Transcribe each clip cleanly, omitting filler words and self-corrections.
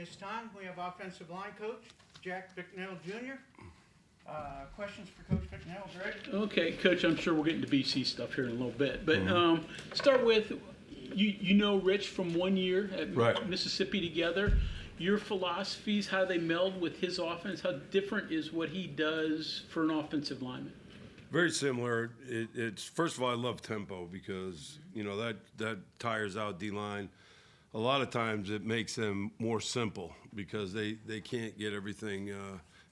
this time, we have offensive line coach Jack Bicknell Jr. Questions for Coach Bicknell, Greg? Okay, Coach, I'm sure we'll get into BC stuff here in a little bit. But start with, you know Rich from 1 year at Mississippi together. Your philosophies, how they meld with his offense, how different is what he does for an offensive lineman? Very similar. It's first of all, I love tempo because that tires out D-line. A lot of times it makes them more simple because they can't get everything.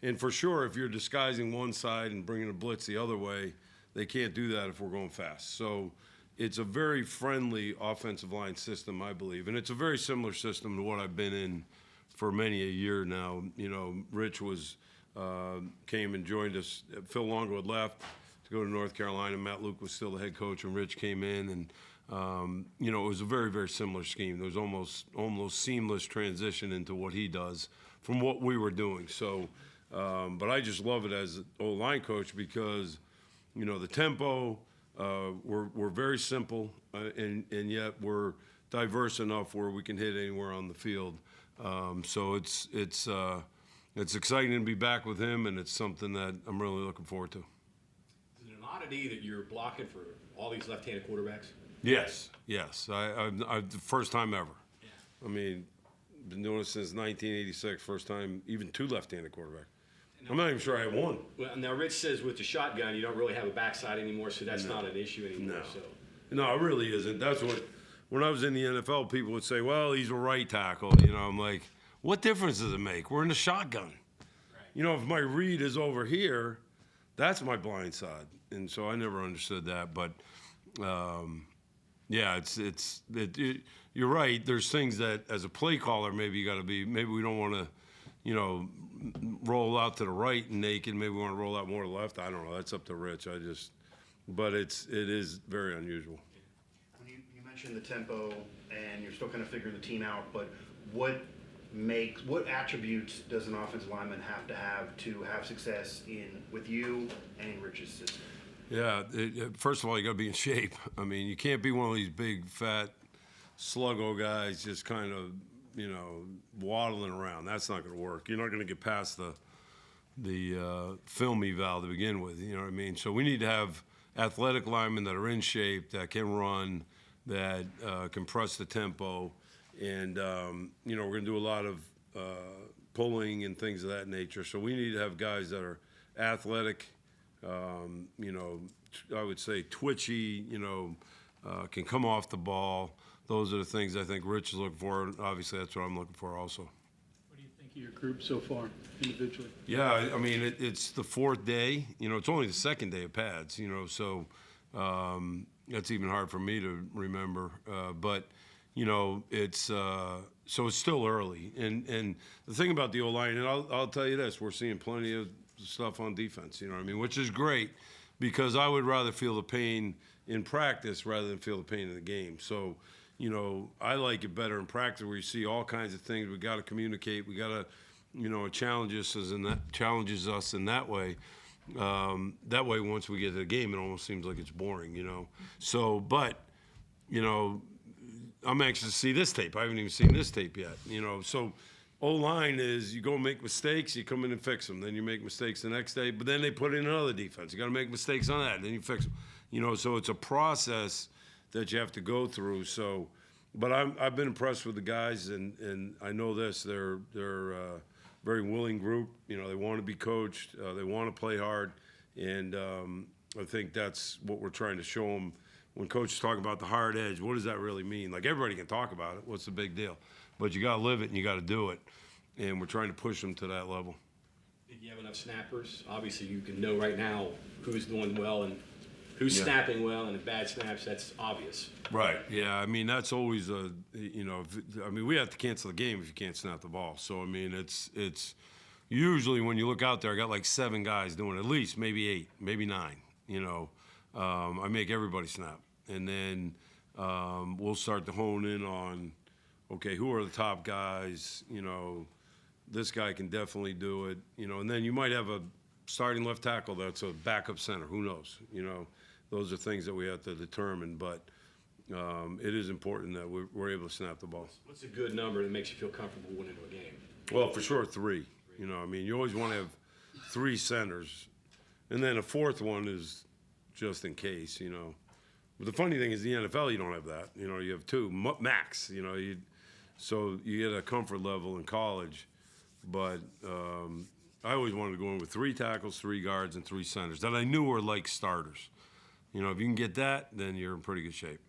And for sure, if you're disguising one side and bringing a blitz the other way, they can't do that if we're going fast. So it's a very friendly offensive line system, I believe. And it's a very similar system to what I've been in for many a year now. Rich came and joined us. Phil Longo had left to go to North Carolina. Matt Luke was still the head coach when Rich came in. And it was a very, very similar scheme. There was almost seamless transition into what he does from what we were doing. So, but I just love it as an O-line coach because, the tempo, we're very simple, and yet we're diverse enough where we can hit anywhere on the field. So it's exciting to be back with him, and it's something that I'm really looking forward to. Is it an oddity that you're blocking for all these left-handed quarterbacks? Yes. I the first time ever. Yeah. I mean, been doing it since 1986. First time, even two left-handed quarterbacks. I'm not even sure I had one. Well, now Rich says with the shotgun, you don't really have a backside anymore, so that's not an issue anymore. No, it really isn't. That's what. When I was in the NFL, people would say, "Well, he's a right tackle." I'm like, what difference does it make? We're in the shotgun. Right. If my read is over here, that's my blind side, and so I never understood that. But yeah, you're right. There's things that, as a play caller, maybe you got to be. Maybe we don't want to, roll out to the right and naked. Maybe we want to roll out more to the left. I don't know. That's up to Rich. But it is very unusual. When you mentioned the tempo, and you're still kind of figuring the team out, but what attributes does an offensive lineman have to have success with you and in Rich's system? Yeah, first of all, you got to be in shape. I mean, you can't be one of these big, fat, sluggo guys just kind of, waddling around. That's not going to work. You're not going to get past the film eval to begin with. You know what I mean? So we need to have athletic linemen that are in shape, that can run, that can press the tempo, and we're going to do a lot of pulling and things of that nature. So we need to have guys that are athletic. I would say twitchy, can come off the ball. Those are the things I think Rich is looking for. Obviously, that's what I'm looking for also. What do you think of your group so far, individually? Yeah, I mean, it's the fourth day. It's only the second day of pads, so that's even hard for me to remember. But, it's still early. And the thing about the O-line, and I'll tell you this, we're seeing plenty of stuff on defense, which is great because I would rather feel the pain in practice rather than feel the pain in the game. So, I like it better in practice where you see all kinds of things. We got to communicate. We got to, it challenges us in that way. That way, once we get to the game, it almost seems like it's boring, So, but, I'm anxious to see this tape. I haven't even seen this tape yet, So, O-line is you go and make mistakes, you come in and fix them. Then you make mistakes the next day, but then they put in another defense. You got to make mistakes on that, then you fix them. So it's a process that you have to go through. So, but I've been impressed with the guys, and I know this. They're a very willing group. They want to be coached. They want to play hard, and I think that's what we're trying to show them. When coaches talk about the hard edge, what does that really mean? Like, everybody can talk about it. What's the big deal? But you got to live it and you got to do it, and we're trying to push them to that level. Did you have enough snappers? Obviously, you can know right now who's doing well and who's snapping well, and the bad snaps, that's obvious. Right. Yeah. I mean, that's always we have to cancel the game if you can't snap the ball. So I mean, it's usually when you look out there, I got like 7 guys doing it, at least maybe 8, maybe 9. I make everybody snap, and then we'll start to hone in on, okay, who are the top guys? This guy can definitely do it. And then you might have a starting left tackle that's a backup center. Who knows? Those are things that we have to determine. But it is important that we're able to snap the ball. What's a good number that makes you feel comfortable winning a game? Well, for sure, 3. You know, I mean, you always want to have 3 centers, and then a 4th one is just in case, you know. But the funny thing is, the NFL, you don't have that. You know, you have 2 max. You know, so you get a comfort level in college. But I always wanted to go in with 3 tackles, 3 guards, and 3 centers that I knew were like starters. You know, if you can get that, then you're in pretty good shape.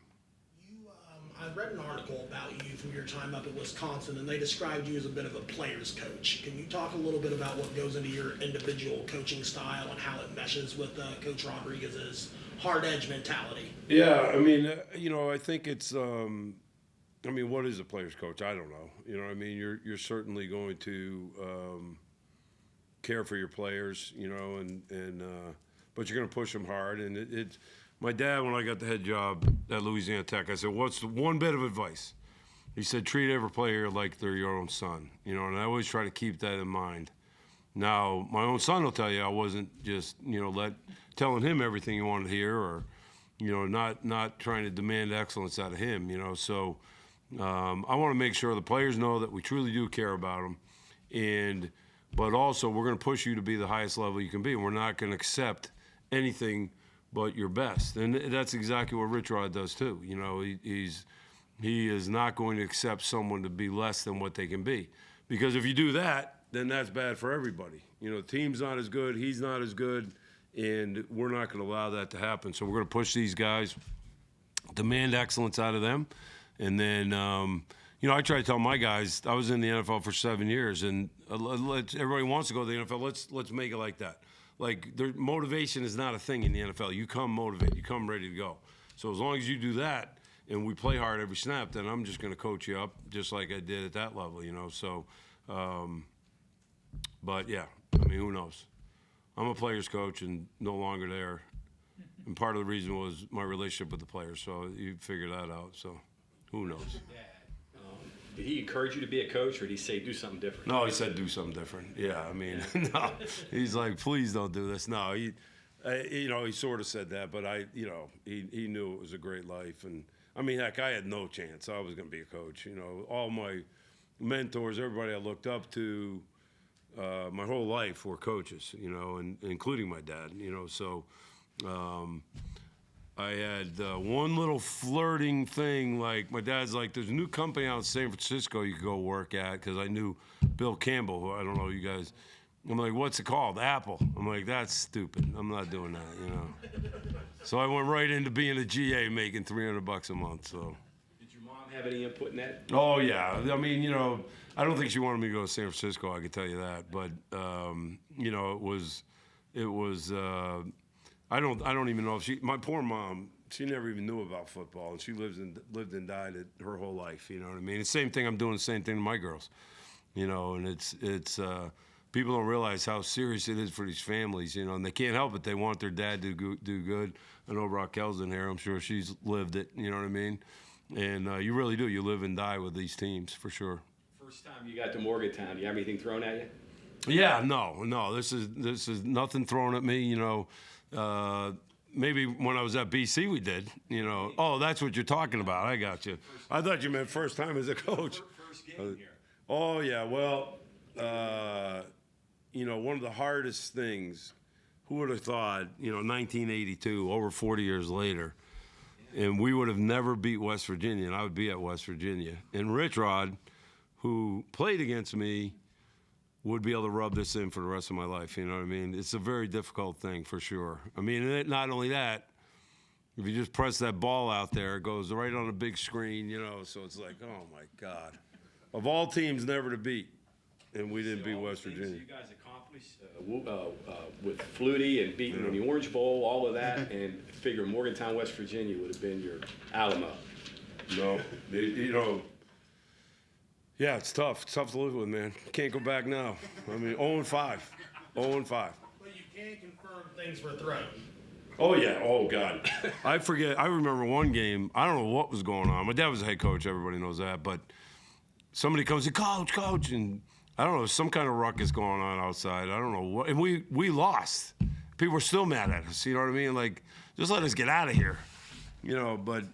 I read an article about you from your time up at Wisconsin, and they described you as a bit of a player's coach. Can you talk a little bit about what goes into your individual coaching style and how it meshes with Coach Rodriguez's hard edge mentality? Yeah, I mean, you know, I think it's. I mean, what is a player's coach? I don't know. You know what I mean? You're certainly going to care for your players, you know, and but you're going to push them hard. And it's my dad, when I got the head job at Louisiana Tech, I said, what's the one bit of advice? He said, treat every player like they're your own son, you know, and I always try to keep that in mind. Now, my own son will tell you I wasn't just, you know, telling him everything he wanted to hear, or, you know, not trying to demand excellence out of him, you know. So I want to make sure the players know that we truly do care about them, but also we're going to push you to be the highest level you can be, and we're not going to accept anything but your best. And that's exactly what Rich Rod does too. You know, he is not going to accept someone to be less than what they can be, because if you do that, then that's bad for everybody. You know, the team's not as good, he's not as good, and we're not going to allow that to happen. So we're going to push these guys, demand excellence out of them, and then, you know, I try to tell my guys, I was in the NFL for 7 years, and everybody wants to go to the NFL. Let's make it like that. Like, motivation is not a thing in the NFL. You come motivated. You come ready to go. So as long as you do that and we play hard every snap, then I'm just going to coach you up just like I did at that level, you know. So, but, yeah, I mean, who knows? I'm a player's coach and no longer there. And part of the reason was my relationship with the players. So you figure that out. So who knows? Did he encourage you to be a coach, or did he say do something different? No, he said do something different. Yeah, I mean, no. He's like, please don't do this. No, he sort of said that, but he knew it was a great life. And, I mean, heck, I had no chance. I was going to be a coach. You know, all my mentors, everybody I looked up to my whole life were coaches, you know, and including my dad, you know. So I had one little flirting thing, like my dad's like, there's a new company out in San Francisco you could go work at, because I knew Bill Campbell, who I don't know you guys. I'm like, what's it called? Apple. I'm like, that's stupid. I'm not doing that, you know. So I went right into being a GA, making $300 a month. So. Did your mom have any input in that? Oh yeah, I mean, you know, I don't think she wanted me to go to San Francisco. I can tell you that, but you know, it was. I don't even know if my poor mom, she never even knew about football, and she lived and died it her whole life. You know what I mean? The same thing. I'm doing the same thing to my girls. You know, and it's people don't realize how serious it is for these families. You know, and they can't help it. They want their dad to do good. I know Raquel's in here. I'm sure she's lived it. You know what I mean? And you really do. You live and die with these teams for sure. First time you got to Morgantown, do you have anything thrown at you? Yeah, no. This is nothing thrown at me. You know. Maybe when I was at BC we did, you know. Oh, that's what you're talking about. I got you. I thought you meant first time as a coach. First game here. Oh, yeah. Well, you know, one of the hardest things, who would have thought, you know, 1982, over 40 years later, and we would have never beat West Virginia, and I would be at West Virginia. And Rich Rod, who played against me, would be able to rub this in for the rest of my life, you know what I mean? It's a very difficult thing, for sure. I mean, not only that, if you just press that ball out there, it goes right on a big screen, you know, so it's like, oh, my God. Of all teams never to beat, and we didn't beat West Virginia. You guys accomplished with Flutie and beating in the Orange Bowl, all of that, and figure Morgantown, West Virginia would have been your Alamo. No, you know, yeah, it's tough. It's tough to live with, man. Can't go back now. I mean, 0-5. 0-5. But you can confirm things were thrown. Oh, yeah. Oh, God. I remember one game. I don't know what was going on. My dad was a head coach. Everybody knows that. But somebody comes and, coach. And I don't know, some kind of ruckus going on outside. I don't know what. And we lost. People were still mad at us. You know what I mean? Like, just let us get out of here. You know, but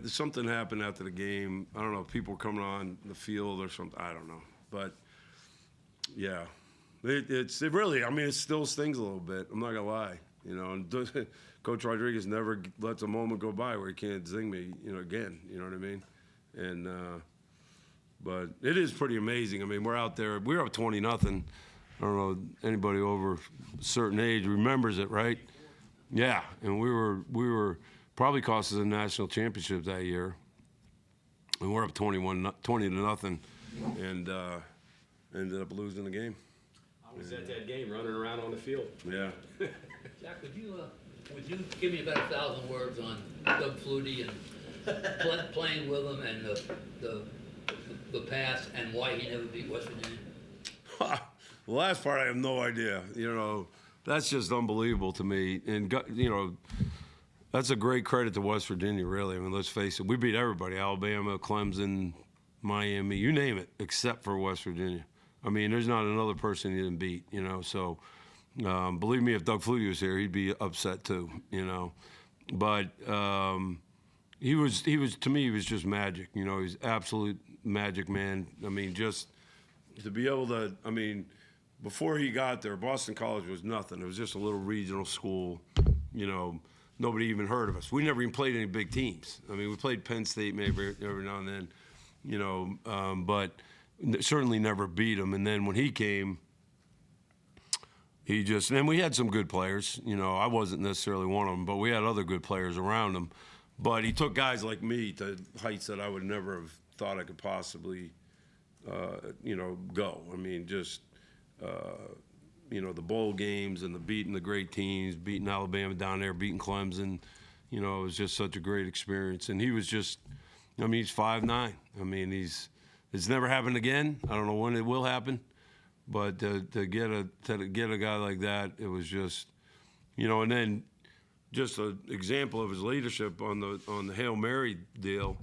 something happened after the game. I don't know. People were coming on the field or something. I don't know. But, yeah. It really, I mean, it still stings a little bit. I'm not going to lie. You know, and Coach Rodriguez never lets a moment go by where he can't zing me, you know, again. You know what I mean? And, but it is pretty amazing. I mean, we're out there. We're up 20-0. I don't know, anybody over a certain age remembers it, right? Yeah, and we were probably cost us a national championship that year, and we're up 20-0, and ended up losing the game. I was at that game running around on the field. Yeah. Jack, would you give me about 1,000 words on Doug Flutie and playing with him and the past and why he never beat West Virginia? The last part I have no idea. You know, that's just unbelievable to me. And, you know, that's a great credit to West Virginia, really. I mean, let's face it. We beat everybody, Alabama, Clemson, Miami, you name it, except for West Virginia. I mean, there's not another person he didn't beat, you know. So, believe me, if Doug Flutie was here, he'd be upset too, you know. But he was to me, he was just magic. You know, he's absolute magic man. I mean, just to be able to, I mean, before he got there, Boston College was nothing. It was just a little regional school. You know, nobody even heard of us. We never even played any big teams. I mean, we played Penn State maybe every now and then, you know, but certainly never beat them. And then when he came, and we had some good players. You know, I wasn't necessarily one of them, but we had other good players around him. But he took guys like me to heights that I would never have thought I could possibly, you know, go. I mean, just, you know, the bowl games and beating the great teams, beating Alabama down there, beating Clemson. You know, it was just such a great experience. And he was just, I mean, he's 5'9". I mean, it's never happened again. I don't know when it will happen. But to get a guy like that, it was just, you know, and then just an example of his leadership on the Hail Mary deal.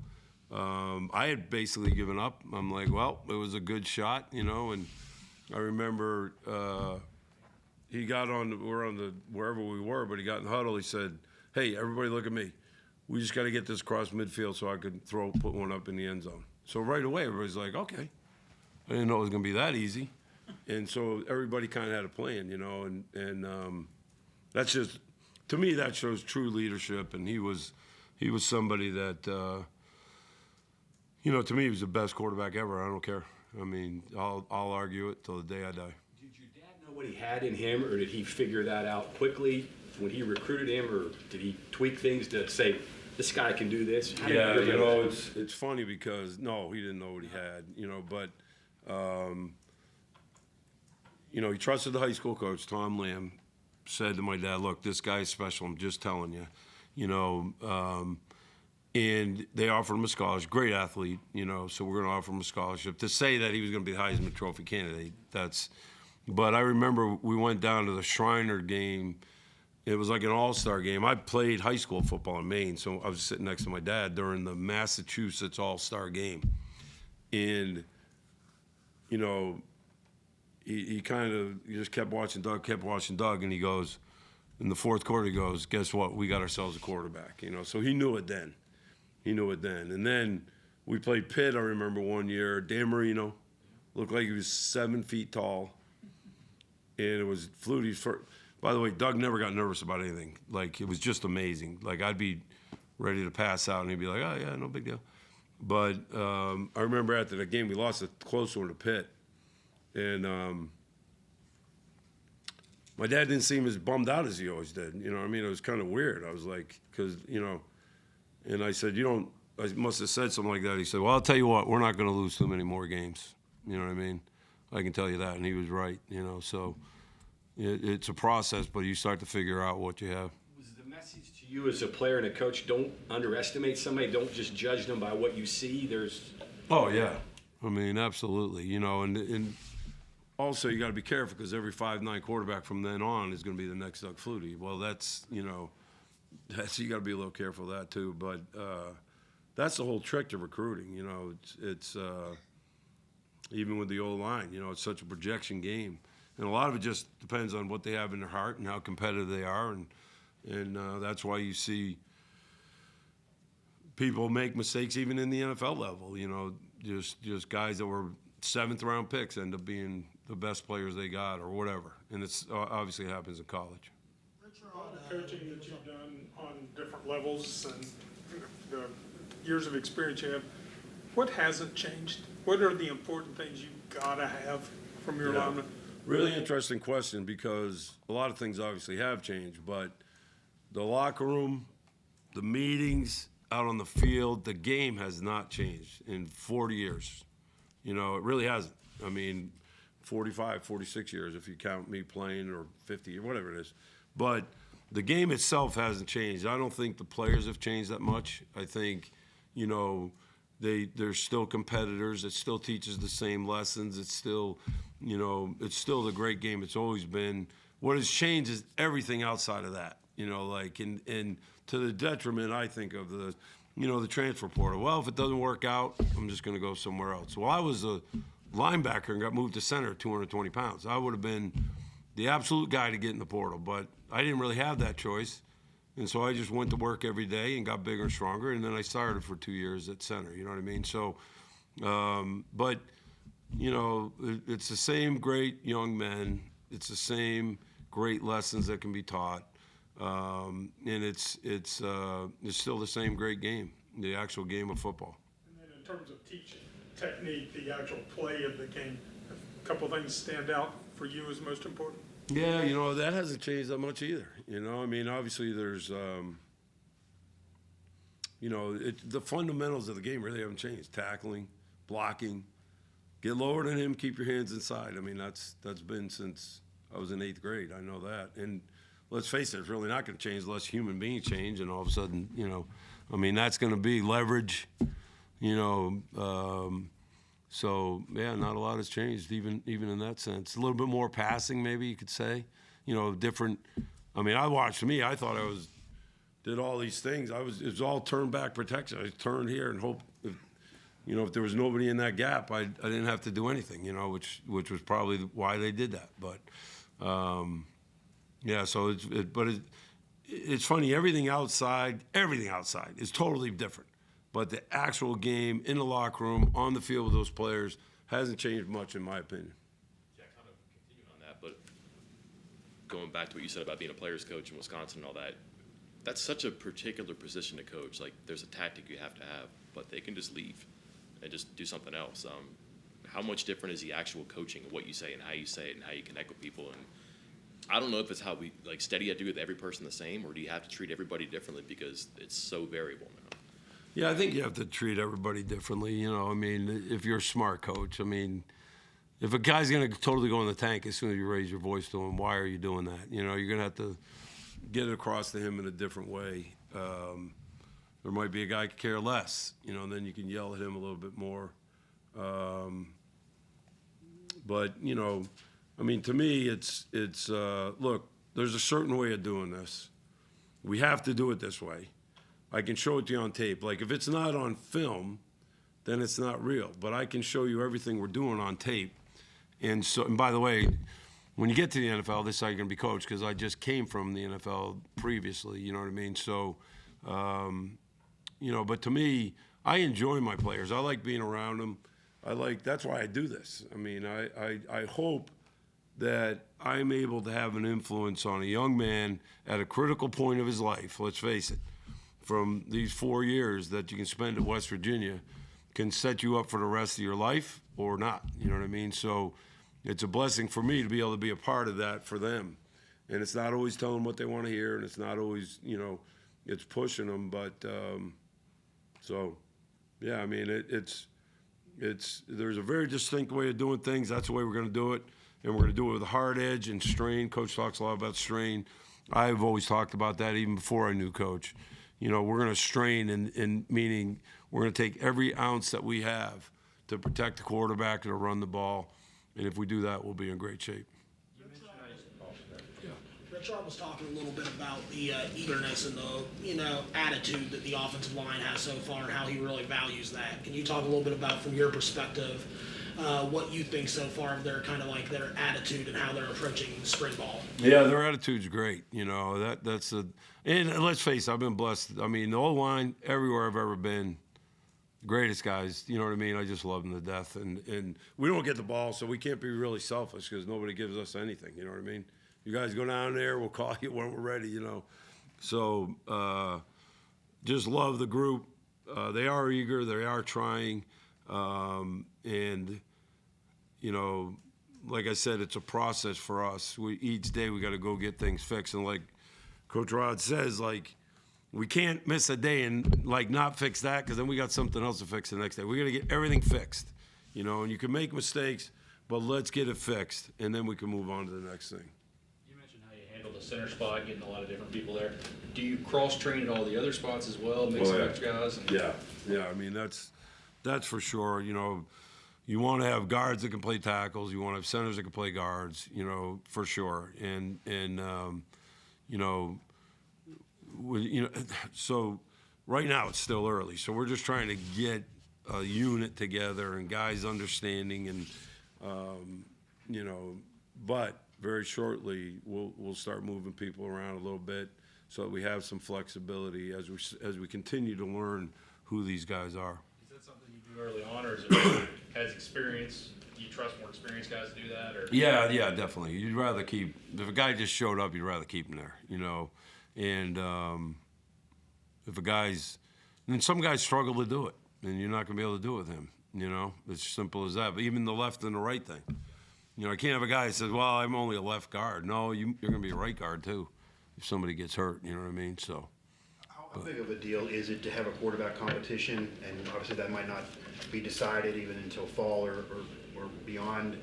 I had basically given up. I'm like, well, it was a good shot, you know. And I remember he got wherever we were, but he got in the huddle. He said, "Hey, everybody, look at me. We just got to get this across midfield so I could put one up in the end zone." So right away, everybody's like, "Okay." I didn't know it was going to be that easy. And so everybody kind of had a plan, you know, and that's just, to me, that shows true leadership. And he was somebody that, you know, to me, he was the best quarterback ever. I don't care. I mean, I'll argue it till the day I die. Did your dad know what he had in him, or did he figure that out quickly when he recruited him, or did he tweak things to say, this guy can do this? Yeah, you know, it's funny because, no, he didn't know what he had, you know, but, you know, he trusted the high school coach, Tom Lamb, said to my dad, look, this guy's special, I'm just telling you, you know, and they offered him a scholarship, great athlete, you know, so we're going to offer him a scholarship. To say that he was going to be the Heisman Trophy candidate, but I remember we went down to the Shriner game. It was like an all-star game. I played high school football in Maine, so I was sitting next to my dad during the Massachusetts all-star game. And, you know, he just kept watching Doug, and he goes, in the fourth quarter, he goes, guess what? We got ourselves a quarterback, you know. So he knew it then. And then we played Pitt, I remember one year. Dan Marino looked like he was 7 feet tall. And it was Flutie's first. By the way, Doug never got nervous about anything. Like, it was just amazing. Like, I'd be ready to pass out, and he'd be like, oh, yeah, no big deal. But I remember after the game, we lost a close one to Pitt. And my dad didn't seem as bummed out as he always did. You know what I mean? It was kind of weird. I was like, because, you know, and I said, I must have said something like that. He said, well, I'll tell you what, we're not going to lose too many more games. You know what I mean? I can tell you that. And he was right, you know. So it's a process, but you start to figure out what you have. Was the message to you as a player and a coach, don't underestimate somebody, don't just judge them by what you see? Oh, yeah. I mean, absolutely. You know, and also you got to be careful because every 5'9" quarterback from then on is going to be the next Doug Flutie. Well, that's, you know, you got to be a little careful of that too. But that's the whole trick to recruiting. You know, it's even with the old line, you know, it's such a projection game. And a lot of it just depends on what they have in their heart and how competitive they are. And that's why you see people make mistakes even in the NFL level. You know, just guys that were 7th round picks end up being the best players they got or whatever. And it's obviously it happens in college. All the coaching that you've done on different levels and the years of experience you have, what hasn't changed? What are the important things you've got to have from your linemen? Really interesting question, because a lot of things obviously have changed, but the locker room, the meetings out on the field, the game has not changed in 40 years. You know, it really hasn't. I mean, 45, 46 years if you count me playing, or 50 or whatever it is. But the game itself hasn't changed. I don't think the players have changed that much. I think, you know, they're still competitors. It still teaches the same lessons. It's still, you know, it's still the great game it's always been. What has changed is everything outside of that. You know, like, and to the detriment, I think, of the, you know, the transfer portal. Well, if it doesn't work out, I'm just going to go somewhere else. Well, I was a linebacker and got moved to center at 220 pounds. I would have been the absolute guy to get in the portal, but I didn't really have that choice. And so I just went to work every day and got bigger and stronger, and then I started for 2 years at center, you know what I mean? So, but, you know, it's the same great young men. It's the same great lessons that can be taught. And it's still the same great game, the actual game of football. And then in terms of teaching technique, the actual play of the game, a couple things stand out for you as most important? Yeah, you know, that hasn't changed that much either. You know, I mean, obviously there's, you know, the fundamentals of the game really haven't changed. Tackling, blocking, get lower than him, keep your hands inside. I mean, that's been since I was in 8th grade. I know that. And let's face it, it's really not going to change unless human beings change, and all of a sudden, you know, I mean, that's going to be leverage, you know. So, yeah, not a lot has changed, even in that sense. A little bit more passing, maybe you could say. You know, different. I mean, I thought I did all these things. It was all turn back protection. I turned here and hope, if there was nobody in that gap, I didn't have to do anything, you know, which was probably why they did that. But, yeah, so it's funny. Everything outside is totally different. But the actual game in the locker room, on the field with those players, hasn't changed much, in my opinion. Yeah, kind of continuing on that, but going back to what you said about being a player's coach in Wisconsin and all that, that's such a particular position to coach. Like, there's a tactic you have to have, but they can just leave and just do something else. How much different is the actual coaching of what you say and how you say it and how you connect with people? And I don't know if it's how we, like, Steady had to do with every person the same, or do you have to treat everybody differently because it's so variable now? Yeah, I think you have to treat everybody differently. You know, I mean, if you're a smart coach, I mean, if a guy's going to totally go in the tank as soon as you raise your voice to him, why are you doing that? You know, you're going to have to get it across to him in a different way. There might be a guy who could care less, you know, and then you can yell at him a little bit more. But, you know, I mean, to me, it's look, there's a certain way of doing this. We have to do it this way. I can show it to you on tape. Like, if it's not on film, then it's not real. But I can show you everything we're doing on tape. And by the way, when you get to the NFL, this is how you're going to be coached, because I just came from the NFL previously, you know what I mean? So, you know, but to me, I enjoy my players. I like being around them. That's why I do this. I mean, I hope that I'm able to have an influence on a young man at a critical point of his life, let's face it. From these 4 years that you can spend at West Virginia can set you up for the rest of your life or not, you know what I mean? So it's a blessing for me to be able to be a part of that for them. And it's not always telling them what they want to hear, and it's not always, you know, it's pushing them. But so, yeah, I mean, there's a very distinct way of doing things. That's the way we're going to do it. And we're going to do it with a hard edge and strain. Coach talks a lot about strain. I've always talked about that even before I knew Coach. You know, we're going to strain, in meaning we're going to take every ounce that we have to protect the quarterback and to run the ball. And if we do that, we'll be in great shape. Richard was talking a little bit about the eagerness and the, attitude that the offensive line has so far and how he really values that. Can you talk a little bit about, from your perspective, what you think so far of their kind of like their attitude and how they're approaching spring ball. Yeah, their attitude's great. That's and let's face it, I've been blessed. I mean, the O-line, everywhere I've ever been, greatest guys, you know what I mean? I just love them to death. And we don't get the ball, so we can't be really selfish because nobody gives us anything, you know what I mean? You guys go down there, we'll call you when we're ready, So just love the group. They are eager, they are trying. And, like I said, it's a process for us. Each day we got to go get things fixed. And like Coach Rod says, we can't miss a day and not fix that because then we got something else to fix the next day. We got to get everything fixed, and you can make mistakes, but let's get it fixed, and then we can move on to the next thing. You mentioned how you handle the center spot, getting a lot of different people there. Do you cross-train at all the other spots as well, mix some extra guys? Yeah. I mean, that's for sure. You want to have guards that can play tackles. You want to have centers that can play guards, for sure. And so right now it's still early. So we're just trying to get a unit together and guys understanding and, but very shortly we'll start moving people around a little bit so that we have some flexibility as we continue to learn who these guys are. Is that something you do early on, or is it really has experience? Do you trust more experienced guys to do that? Or Yeah, definitely. You'd rather keep if a guy just showed up, you'd rather keep him there, And if a guy's, then some guys struggle to do it, and you're not going to be able to do it with him. It's simple as that. But even the left and the right thing, I can't have a guy that says, "Well, I'm only a left guard." No, you're going to be a right guard too, if somebody gets hurt. You know what I mean? So. How big of a deal is it to have a quarterback competition? And obviously that might not be decided even until fall or beyond.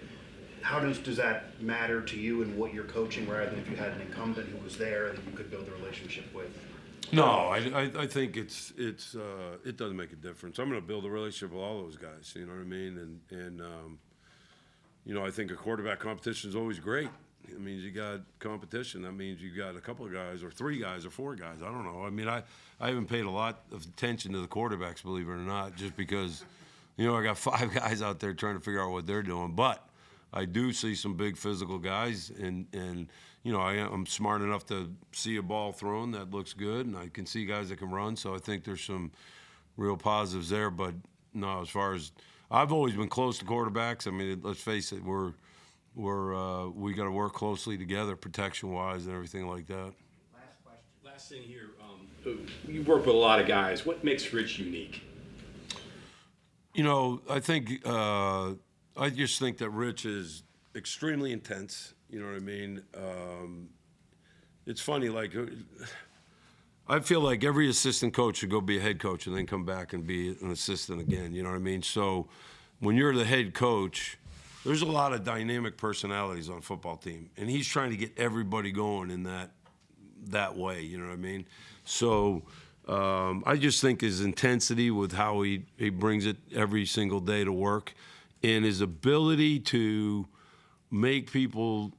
How does that matter to you and what you're coaching, rather than if you had an incumbent who was there that you could build a relationship with? No, I think it doesn't make a difference. I'm going to build a relationship with all those guys. You know what I mean? And I think a quarterback competition is always great. It means you got competition. That means you got a couple of guys or 3 guys or 4 guys. I don't know. I mean, I haven't paid a lot of attention to the quarterbacks, believe it or not, just because, I got 5 guys out there trying to figure out what they're doing. But I do see some big physical guys, and I'm smart enough to see a ball thrown that looks good, and I can see guys that can run. So I think there's some real positives there. But no, as far as I've always been close to quarterbacks. I mean, let's face it, we got to work closely together, protection-wise and everything like that. Last thing here, you work with a lot of guys. What makes Rich unique? I think I just think that Rich is extremely intense. You know what I mean? It's funny, I feel like every assistant coach should go be a head coach and then come back and be an assistant again. You know what I mean? So when you're the head coach, there's a lot of dynamic personalities on a football team, and he's trying to get everybody going in that way. You know what I mean? So I just think his intensity with how he brings it every single day to work, and his ability to make people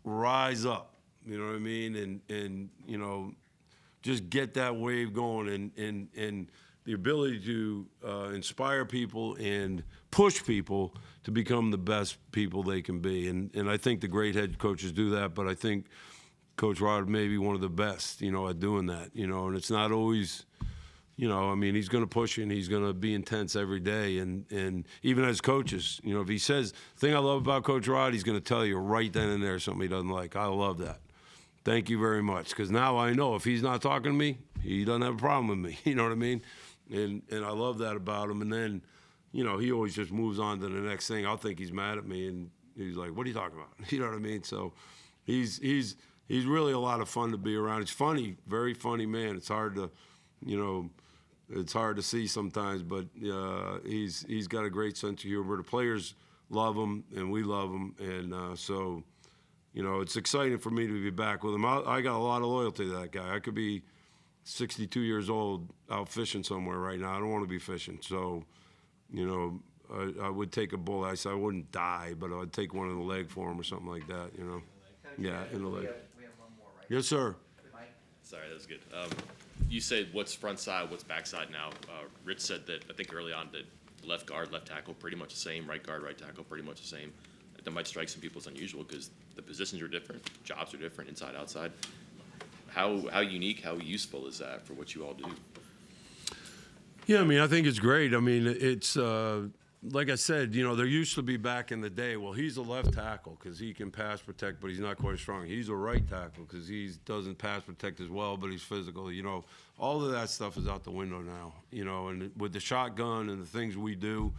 rise up. You know what I mean? And just get that wave going, and the ability to inspire people and push people to become the best people they can be. And I think the great head coaches do that, but I think Coach Rod may be one of the best, at doing that, and it's not always, I mean, he's going to push you and he's going to be intense every day. And even as coaches, if he says, the thing I love about Coach Rod, he's going to tell you right then and there something he doesn't like. I love that. Thank you very much. Because now I know if he's not talking to me, he doesn't have a problem with me. You know what I mean? And I love that about him. And then, he always just moves on to the next thing. I'll think he's mad at me, and he's like, "What are you talking about?" You know what I mean? So he's really a lot of fun to be around. He's funny, very funny man. It's hard to, it's hard to see sometimes, but he's got a great sense of humor. The players love him, and we love him. And so, it's exciting for me to be back with him. I got a lot of loyalty to that guy. I could be 62 years old out fishing somewhere right now. I don't want to be fishing. So, I would take a bullet. I wouldn't die, but I'd take one in the leg for him or something like that, Yeah, in the leg. We have one more, right? Yes, sir. Mike? Sorry, that was good. You said what's front side, what's back side now. Rich said that, I think early on, that left guard, left tackle, pretty much the same. Right guard, right tackle, pretty much the same. That might strike some people as unusual because the positions are different, jobs are different, inside, outside. How unique, how useful is that for what you all do? Yeah, I mean, I think it's great. I mean, it's like I said, you know, there used to be back in the day, well, he's a left tackle because he can pass protect, but he's not quite as strong. He's a right tackle because he doesn't pass protect as well, but he's physical. You know, all of that stuff is out the window now, you know, and with the shotgun and the things we do,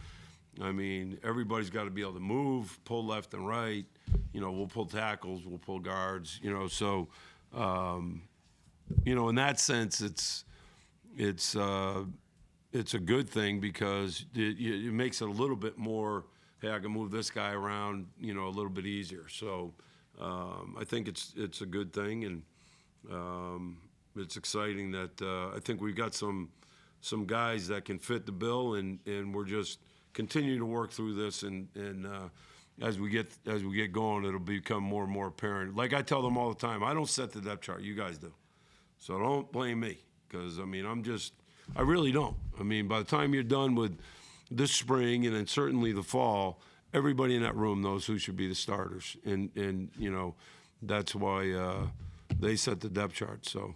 I mean, everybody's got to be able to move, pull left and right. You know, we'll pull tackles, we'll pull guards, you know, so, you know, in that sense, it's a good thing because it makes it a little bit more, hey, I can move this guy around, you know, a little bit easier. So I think it's a good thing, and it's exciting that I think we've got some guys that can fit the bill, and we're just continuing to work through this, and as we get going, it'll become more and more apparent. Like I tell them all the time, I don't set the depth chart, you guys do. So don't blame me, because, I mean, I really don't. I mean, by the time you're done with this spring and then certainly the fall, everybody in that room knows who should be the starters. And you know, that's why they set the depth chart. So.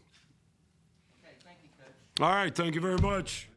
Okay, thank you, Coach. All right, thank you very much.